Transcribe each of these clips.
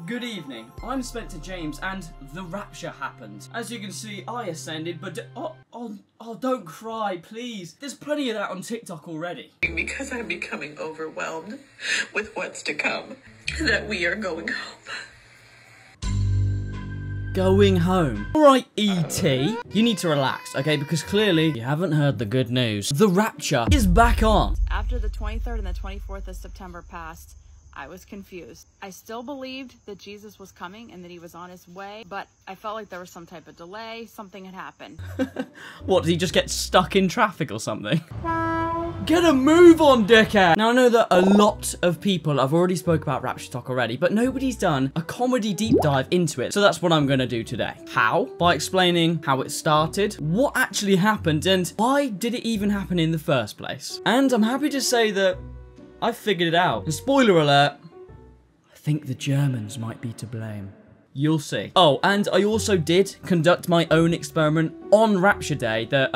Good evening, I'm Spencer James and the rapture happened. As you can see, I ascended, but don't cry, please. There's plenty of that on TikTok already. Because I'm becoming overwhelmed with what's to come, that we are going home. Going home. Alright, E.T., you need to relax, okay? Because clearly you haven't heard the good news. The rapture is back on. After the 23rd and the 24th of September passed, I was confused. I still believed that Jesus was coming and that he was on his way, but I felt like there was some type of delay, something had happened. What, did he just get stuck in traffic or something? Get a move on, dickhead! Now, I know that a lot of people have already spoke about RaptureTok already, but nobody's done a comedy deep dive into it, so that's what I'm gonna do today. How? By explaining how it started, what actually happened, and why did it even happen in the first place. And I'm happy to say that I figured it out. And spoiler alert, I think the Germans might be to blame. You'll see. Oh, and I also did conduct my own experiment on Rapture Day that,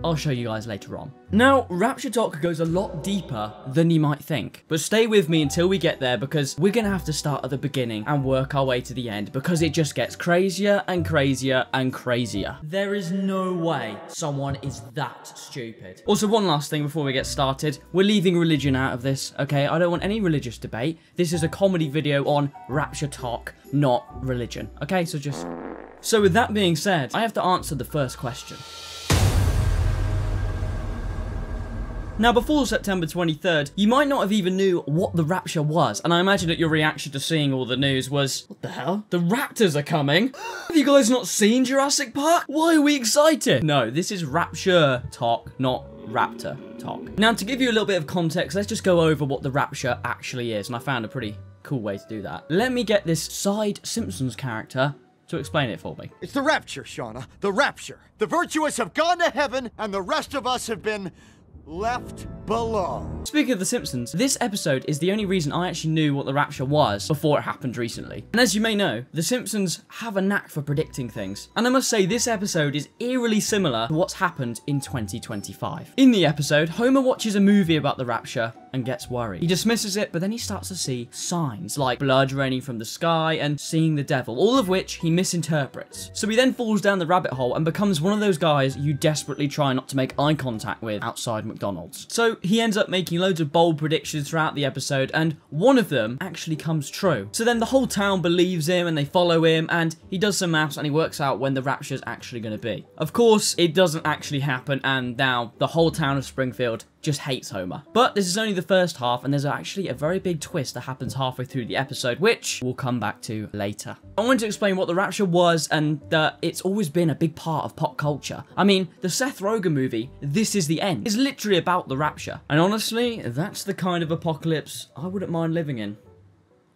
I'll show you guys later on. Now, RaptureTok goes a lot deeper than you might think. But stay with me until we get there because we're gonna have to start at the beginning and work our way to the end because it just gets crazier and crazier and crazier. There is no way someone is that stupid. Also, one last thing before we get started. We're leaving religion out of this, okay? I don't want any religious debate. This is a comedy video on RaptureTok, not religion. Okay, so with that being said, I have to answer the first question. Now, before September 23rd, you might not have even knew what the rapture was, and I imagine that your reaction to seeing all the news was, what the hell? The raptors are coming? Have you guys not seen Jurassic Park? Why are we excited? No, this is RaptureTok, not RaptureTok. Now, to give you a little bit of context, let's just go over what the rapture actually is, and I found a pretty cool way to do that. Let me get this side Simpsons character to explain it for me. It's the rapture, Shauna. The rapture. The virtuous have gone to heaven, and the rest of us have been left below. Speaking of The Simpsons, this episode is the only reason I actually knew what the rapture was before it happened recently. And as you may know, The Simpsons have a knack for predicting things. And I must say, this episode is eerily similar to what's happened in 2025. In the episode, Homer watches a movie about the rapture and gets worried. He dismisses it, but then he starts to see signs like blood raining from the sky and seeing the devil, all of which he misinterprets. So he then falls down the rabbit hole and becomes one of those guys you desperately try not to make eye contact with outside McDonald's. So he ends up making loads of bold predictions throughout the episode, and one of them actually comes true. So then the whole town believes him and they follow him, and he does some maths and he works out when the rapture's actually going to be. Of course, it doesn't actually happen, and now the whole town of Springfield just hates Homer. But this is only the first half, and there's actually a very big twist that happens halfway through the episode, which we'll come back to later. I wanted to explain what the rapture was, and that it's always been a big part of pop culture. I mean, the Seth Rogen movie, This Is the End, is literally about the rapture. And honestly, that's the kind of apocalypse I wouldn't mind living in.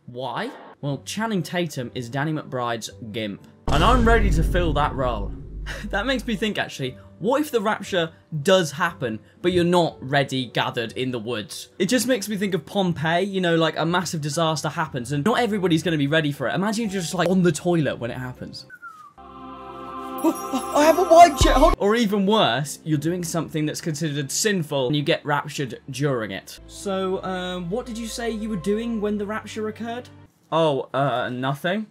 Why? Well, Channing Tatum is Danny McBride's Gimp, and I'm ready to fill that role. That makes me think, actually, what if the rapture does happen, but you're not ready, gathered in the woods? It just makes me think of Pompeii, you know, like a massive disaster happens and not everybody's going to be ready for it. Imagine you're just like on the toilet when it happens. I haven't wiped yet. Or even worse, you're doing something that's considered sinful and you get raptured during it. So, what did you say you were doing when the rapture occurred? Oh, nothing.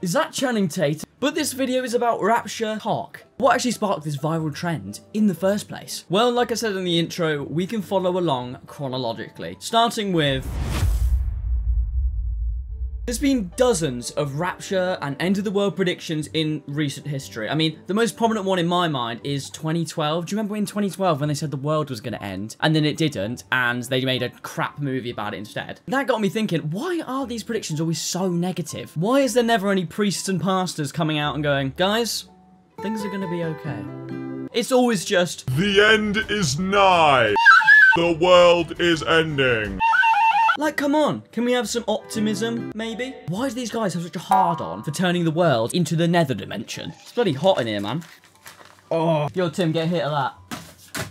Is that Channing Tatum? But this video is about RaptureTok. What actually sparked this viral trend in the first place? Well, like I said in the intro, we can follow along chronologically, starting with... There's been dozens of rapture and end of the world predictions in recent history. I mean, the most prominent one in my mind is 2012. Do you remember in 2012 when they said the world was going to end and then it didn't and they made a crap movie about it instead? That got me thinking, why are these predictions always so negative? Why is there never any priests and pastors coming out and going, guys, things are going to be okay? It's always just, the end is nigh. The world is ending. like, come on, can we have some optimism, maybe? Why do these guys have such a hard-on for turning the world into the nether dimension? It's bloody hot in here, man. Oh, yo, Tim, get a hit of that.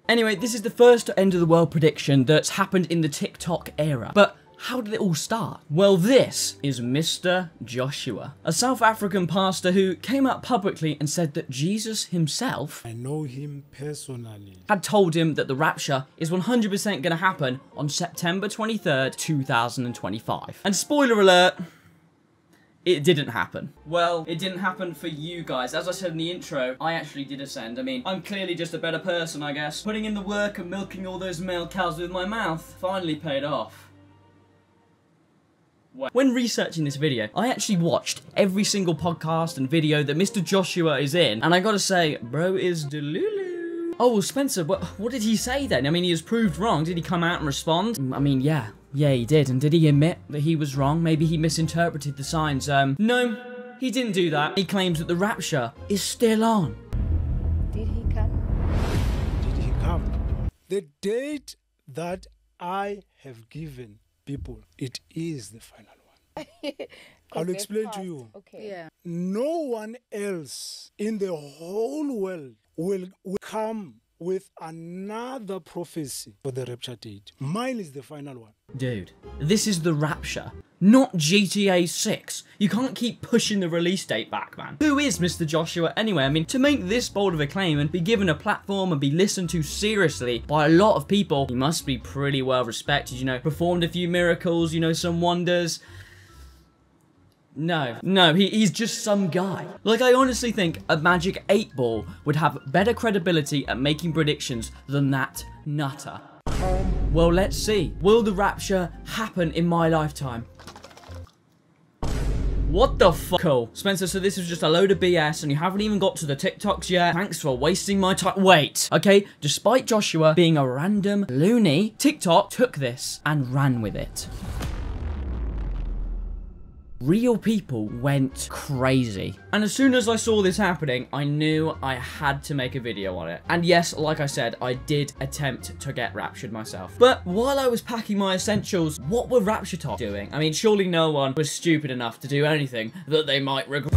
Anyway, this is the first end of the world prediction that's happened in the TikTok era. But how did it all start? Well, this is Mr. Joshua, a South African pastor who came out publicly and said that Jesus himself, I know him personally, had told him that the rapture is 100% going to happen on September 23rd, 2025. And spoiler alert, it didn't happen. Well, it didn't happen for you guys. As I said in the intro, I actually did ascend. I mean, I'm clearly just a better person, I guess. Putting in the work and milking all those male cows with my mouth finally paid off. When researching this video, I actually watched every single podcast and video that Mr. Joshua is in, and I gotta say, bro is delulu. Oh, well, Spencer, what did he say then? I mean, he was proved wrong. Did he come out and respond? I mean, yeah, he did. And did he admit that he was wrong? Maybe he misinterpreted the signs. No, he didn't do that. He claims that the rapture is still on. Did he come? did he come? The date that I have given people, it is the final one. I'll explain to you. Okay. Yeah. No one else in the whole world will come with another prophecy for the rapture date. Mine is the final one. Dude, this is the rapture, not GTA 6. You can't keep pushing the release date back, man. Who is Mr. Joshua anyway? I mean, to make this bold of a claim and be given a platform and be listened to seriously by a lot of people, he must be pretty well respected, you know, performed a few miracles, you know, some wonders. No, he's just some guy. Like, I honestly think a Magic 8 Ball would have better credibility at making predictions than that nutter. Well, let's see. Will the rapture happen in my lifetime? What the fuck? Cool. Spencer, so this was just a load of BS and you haven't even got to the TikToks yet. Thanks for wasting my time. Wait, okay? Despite Joshua being a random loony, TikTok took this and ran with it. Real people went crazy. And as soon as I saw this happening, I knew I had to make a video on it. And yes, like I said, I did attempt to get raptured myself. But while I was packing my essentials, what were RaptureTok doing? I mean, surely no one was stupid enough to do anything that they might regret.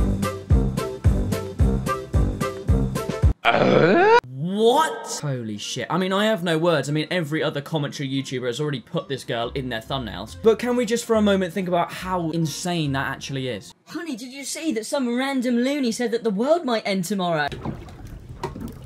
What? Holy shit. I mean, I have no words. I mean, every other commentary YouTuber has already put this girl in their thumbnails. But can we just for a moment think about how insane that actually is? Honey, did you see that some random loony said that the world might end tomorrow?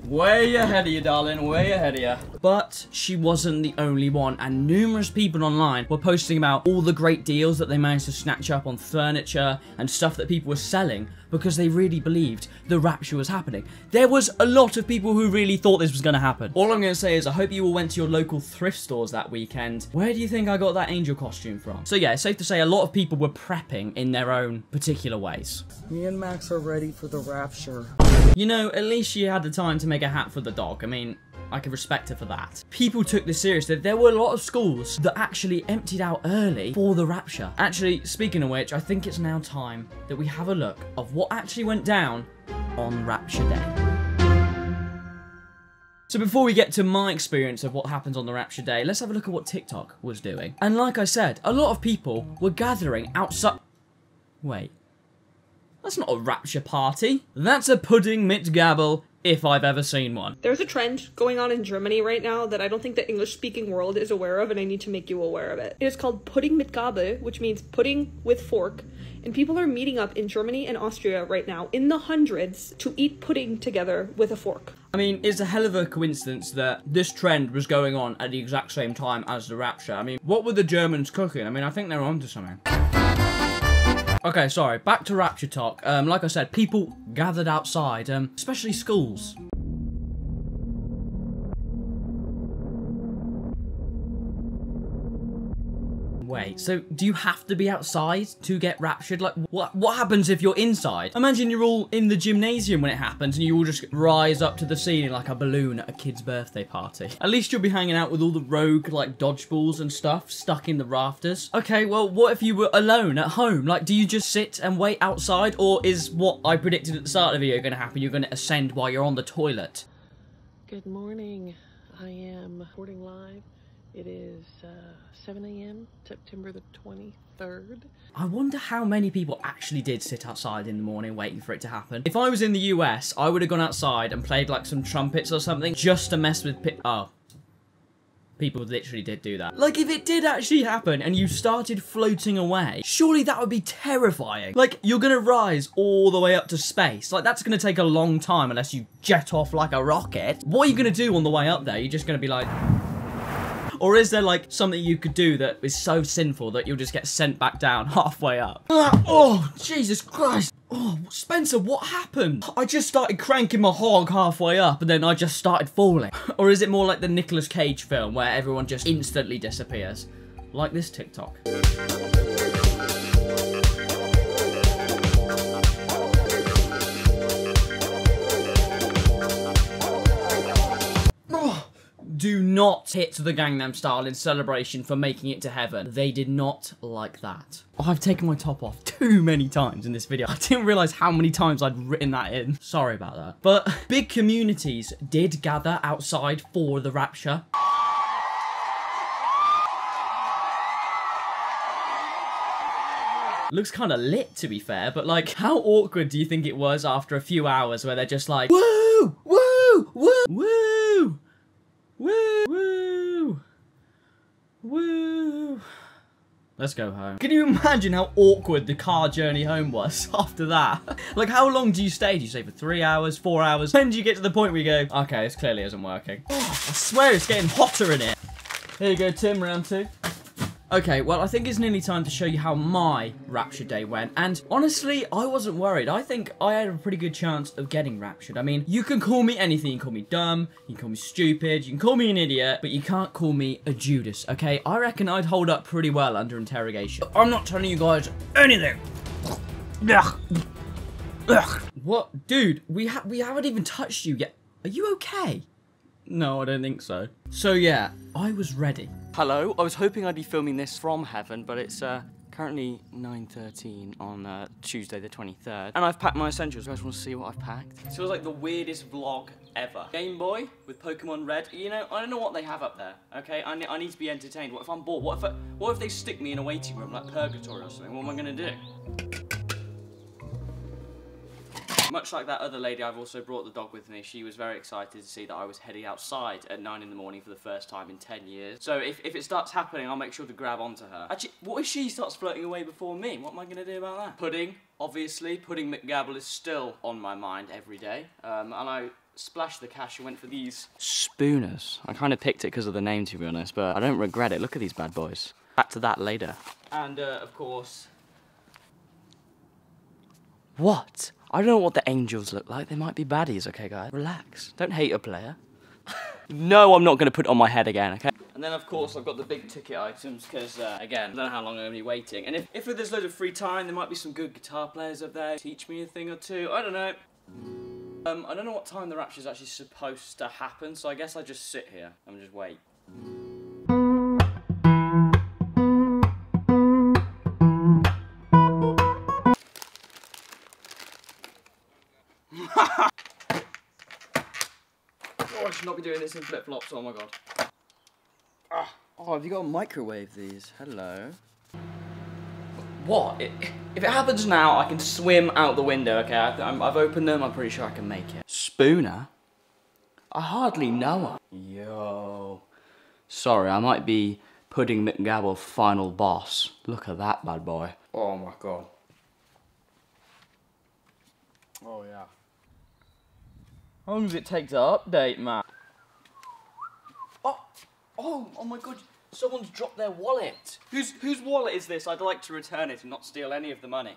Way ahead of you, darling, way ahead of you. But she wasn't the only one, and numerous people online were posting about all the great deals that they managed to snatch up on furniture and stuff that people were selling because they really believed the rapture was happening. There was a lot of people who really thought this was going to happen. All I'm going to say is I hope you all went to your local thrift stores that weekend. Where do you think I got that angel costume from? So yeah, it's safe to say a lot of people were prepping in their own particular ways. Me and Max are ready for the rapture. You know, at least she had the time to make a hat for the dog. I mean, I can respect her for that. People took this seriously. There were a lot of schools that actually emptied out early for the rapture. Actually, speaking of which, I think it's now time that we have a look of what actually went down on Rapture Day. So before we get to my experience of what happens on the Rapture Day, let's have a look at what TikTok was doing. And like I said, a lot of people were gathering outside... Wait. That's not a rapture party. That's a pudding mit gabble, if I've ever seen one. There's a trend going on in Germany right now that I don't think the English-speaking world is aware of, and I need to make you aware of it. It is called pudding mit Gabel, which means pudding with fork, and people are meeting up in Germany and Austria right now in the hundreds to eat pudding together with a fork. I mean, it's a hell of a coincidence that this trend was going on at the exact same time as the rapture. I mean, what were the Germans cooking? I mean, I think they were onto something. Okay, sorry, back to RaptureTok. Like I said, people gathered outside, especially schools. Wait, so do you have to be outside to get raptured? Like, what happens if you're inside? Imagine you're all in the gymnasium when it happens and you all just rise up to the ceiling like a balloon at a kid's birthday party. At least you'll be hanging out with all the rogue, like, dodgeballs and stuff stuck in the rafters. Okay, well, what if you were alone at home? Like, do you just sit and wait outside? Or is what I predicted at the start of the video going to happen? You're going to ascend while you're on the toilet? Good morning. I am reporting live. It is 7 a.m. September the 23rd. I wonder how many people actually did sit outside in the morning waiting for it to happen. If I was in the US, I would have gone outside and played like some trumpets or something just to mess with people literally did do that. Like, if it did actually happen and you started floating away, surely that would be terrifying. Like, you're gonna rise all the way up to space. Like, that's gonna take a long time unless you jet off like a rocket. What are you gonna do on the way up there? You're just gonna be like... Or is there, like, something you could do that is so sinful that you'll just get sent back down halfway up? Oh, Jesus Christ. Oh, Spencer, what happened? I just started cranking my hog halfway up and then I just started falling. Or is it more like the Nicolas Cage film where everyone just instantly disappears? Like this TikTok. Do not hit the Gangnam Style in celebration for making it to heaven. They did not like that. I've taken my top off too many times in this video. I didn't realize how many times I'd written that in. Sorry about that. But big communities did gather outside for the rapture. Looks kind of lit, to be fair, but like, how awkward do you think it was after a few hours where they're just like, woo, woo, woo, woo. Woo! Woo! Woo! Let's go home. Can you imagine how awkward the car journey home was after that? Like, how long do you stay? Do you stay for 3 hours, 4 hours? When do you get to the point where you go, okay, this clearly isn't working? Oh, I swear it's getting hotter in here. Here you go, Tim, round 2. Okay, well, I think it's nearly time to show you how my Rapture day went, and honestly, I wasn't worried. I think I had a pretty good chance of getting raptured. I mean, you can call me anything. You can call me dumb, you can call me stupid, you can call me an idiot, but you can't call me a Judas, okay? I reckon I'd hold up pretty well under interrogation. I'm not telling you guys anything. What? Dude, we haven't even touched you yet. Are you okay? No, I don't think so. So yeah, I was ready. Hello, I was hoping I'd be filming this from heaven, but it's currently 9:13 on Tuesday the 23rd. And I've packed my essentials. You guys want to see what I've packed? It feels like the weirdest vlog ever. Game Boy with Pokemon Red. You know, I don't know what they have up there, okay? I need to be entertained. What if I'm bored? What if they stick me in a waiting room like Purgatory or something? What am I gonna do? Much like that other lady, I've also brought the dog with me. She was very excited to see that I was heading outside at 9 in the morning for the first time in 10 years. So if it starts happening, I'll make sure to grab onto her. Actually, what if she starts floating away before me? What am I going to do about that? Pudding, obviously. Pudding McGabble is still on my mind every day. And I splashed the cash and went for these spooners. I kind of picked it because of the name, to be honest, but I don't regret it. Look at these bad boys. Back to that later. And, of course... What? I don't know what the angels look like. They might be baddies, okay, guys? Relax. Don't hate a player. No, I'm not going to put it on my head again, okay? And then, of course, I've got the big ticket items, because, again, I don't know how long I'm going to be waiting. And if there's loads of free time, there might be some good guitar players up there. Teach me a thing or two. I don't know. I don't know what time the rapture is actually supposed to happen, so I guess I just sit here and just wait. I should not be doing this in flip-flops, oh my god. Oh, have you got to microwave these? Hello. What? If it happens now, I can swim out the window, okay? I've opened them, I'm pretty sure I can make it. Spooner? I hardly know her. Yo. Sorry, I might be Pudding McGabble final boss. Look at that bad boy. Oh my god. Oh yeah. How long does it take to update, man? Oh my god, someone's dropped their wallet. Whose wallet is this? I'd like to return it and not steal any of the money.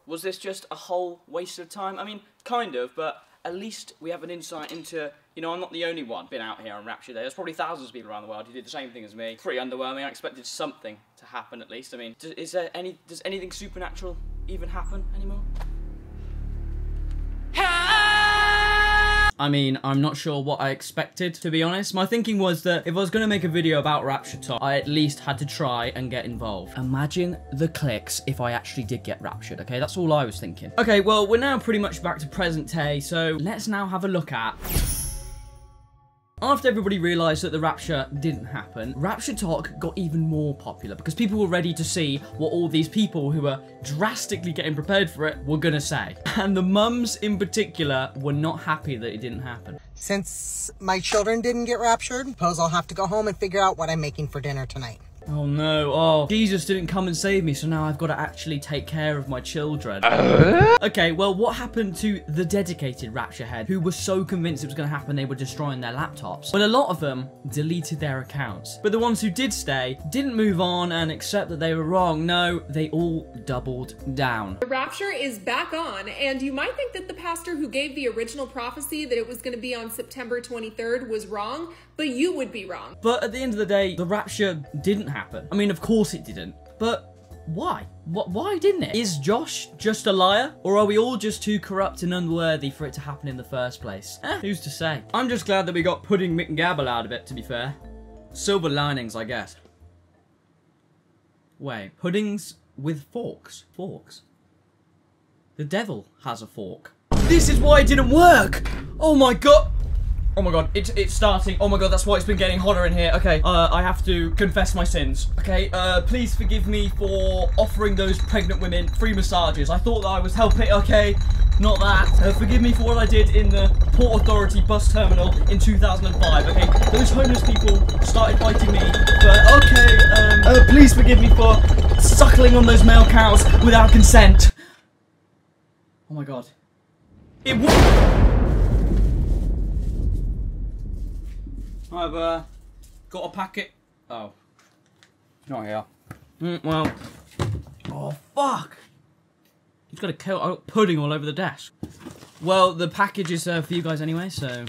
Was this just a whole waste of time? I mean, kind of, but at least we have an insight into, you know, I'm not the only one been out here on Rapture Day. There's probably thousands of people around the world who did the same thing as me. Pretty underwhelming. I expected something to happen at least. I mean, does anything supernatural even happen anymore? I mean, I'm not sure what I expected, to be honest. My thinking was that if I was going to make a video about RaptureTok, I at least had to try and get involved. Imagine the clicks if I actually did get raptured, okay? That's all I was thinking. Okay, well, we're now pretty much back to present day, so let's now have a look at... After everybody realised that the rapture didn't happen, RaptureTok got even more popular because people were ready to see what all these people who were drastically getting prepared for it were gonna say. And the mums in particular were not happy that it didn't happen. Since my children didn't get raptured, suppose I'll have to go home and figure out what I'm making for dinner tonight. Oh no, oh, Jesus didn't come and save me, so now I've got to actually take care of my children. Okay, well, what happened to the dedicated Rapture head who were so convinced it was going to happen they were destroying their laptops? Well, a lot of them deleted their accounts. But the ones who did stay didn't move on and accept that they were wrong. No, they all doubled down. The rapture is back on, and you might think that the pastor who gave the original prophecy that it was going to be on September 23rd was wrong, but you would be wrong. But at the end of the day, the rapture didn't happen. I mean, of course it didn't, but why? Why didn't it? Is Josh just a liar? Or are we all just too corrupt and unworthy for it to happen in the first place? Who's to say? I'm just glad that we got Pudding McGabble out of it, to be fair. Silver linings, I guess. Wait, puddings with forks? Forks? The devil has a fork. This is why it didn't work! Oh my god! Oh my god, it's starting. Oh my god, that's why it's been getting hotter in here. Okay, I have to confess my sins. Okay, please forgive me for offering those pregnant women free massages. I thought that I was helping, okay? Not that. Forgive me for what I did in the Port Authority bus terminal in 2005, okay? Those homeless people started fighting me, but okay, please forgive me for suckling on those male cows without consent. Oh my god. It worked! I've got a packet. Oh, it's not here. Well, oh fuck! He's got a coat. I got pudding all over the desk. Well, the package is for you guys anyway, so.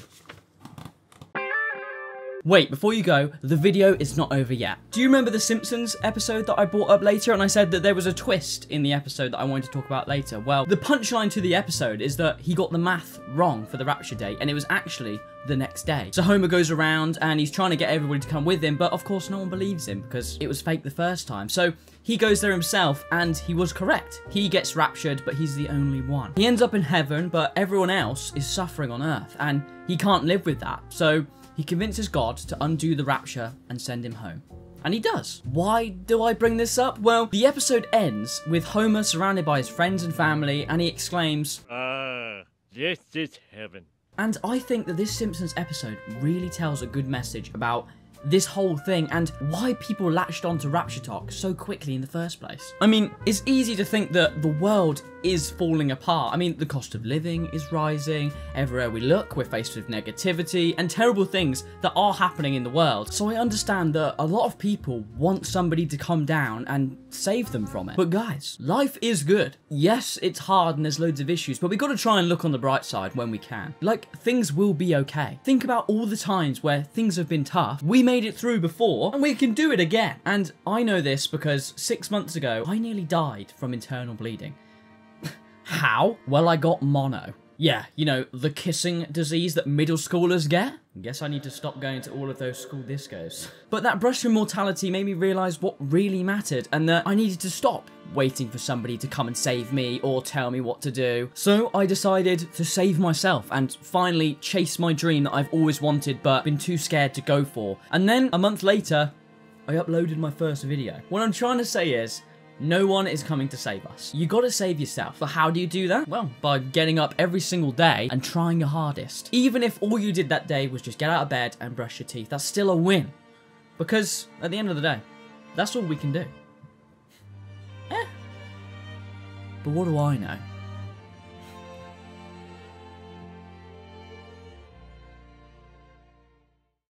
Wait, before you go, the video is not over yet. Do you remember the Simpsons episode that I brought up later and I said that there was a twist in the episode that I wanted to talk about later? Well, the punchline to the episode is that he got the math wrong for the rapture date and it was actually the next day. So Homer goes around and he's trying to get everybody to come with him, but of course no one believes him because it was fake the first time. So he goes there himself and he was correct. He gets raptured, but he's the only one. He ends up in heaven, but everyone else is suffering on earth and he can't live with that. So he convinces God to undo the rapture and send him home. And he does. Why do I bring this up? Well, the episode ends with Homer surrounded by his friends and family and he exclaims, this is heaven. And I think that this Simpsons episode really tells a good message about this whole thing and why people latched onto RaptureTok so quickly in the first place. I mean, it's easy to think that the world is falling apart. I mean, the cost of living is rising, everywhere we look we're faced with negativity and terrible things that are happening in the world. So I understand that a lot of people want somebody to come down and save them from it. But guys, life is good. Yes, it's hard and there's loads of issues, but we got to try and look on the bright side when we can. Like, things will be okay. Think about all the times where things have been tough. We made it through before and we can do it again. And I know this because 6 months ago, I nearly died from internal bleeding. How? Well, I got mono. Yeah, you know, the kissing disease that middle schoolers get. Guess I need to stop going to all of those school discos. But that brush with mortality made me realise what really mattered and that I needed to stop waiting for somebody to come and save me or tell me what to do. So I decided to save myself and finally chase my dream that I've always wanted but been too scared to go for. And then a month later, I uploaded my first video. What I'm trying to say is, no one is coming to save us. You gotta save yourself. But how do you do that? Well, by getting up every single day and trying your hardest. Even if all you did that day was just get out of bed and brush your teeth, that's still a win. Because at the end of the day, that's all we can do. But what do I know?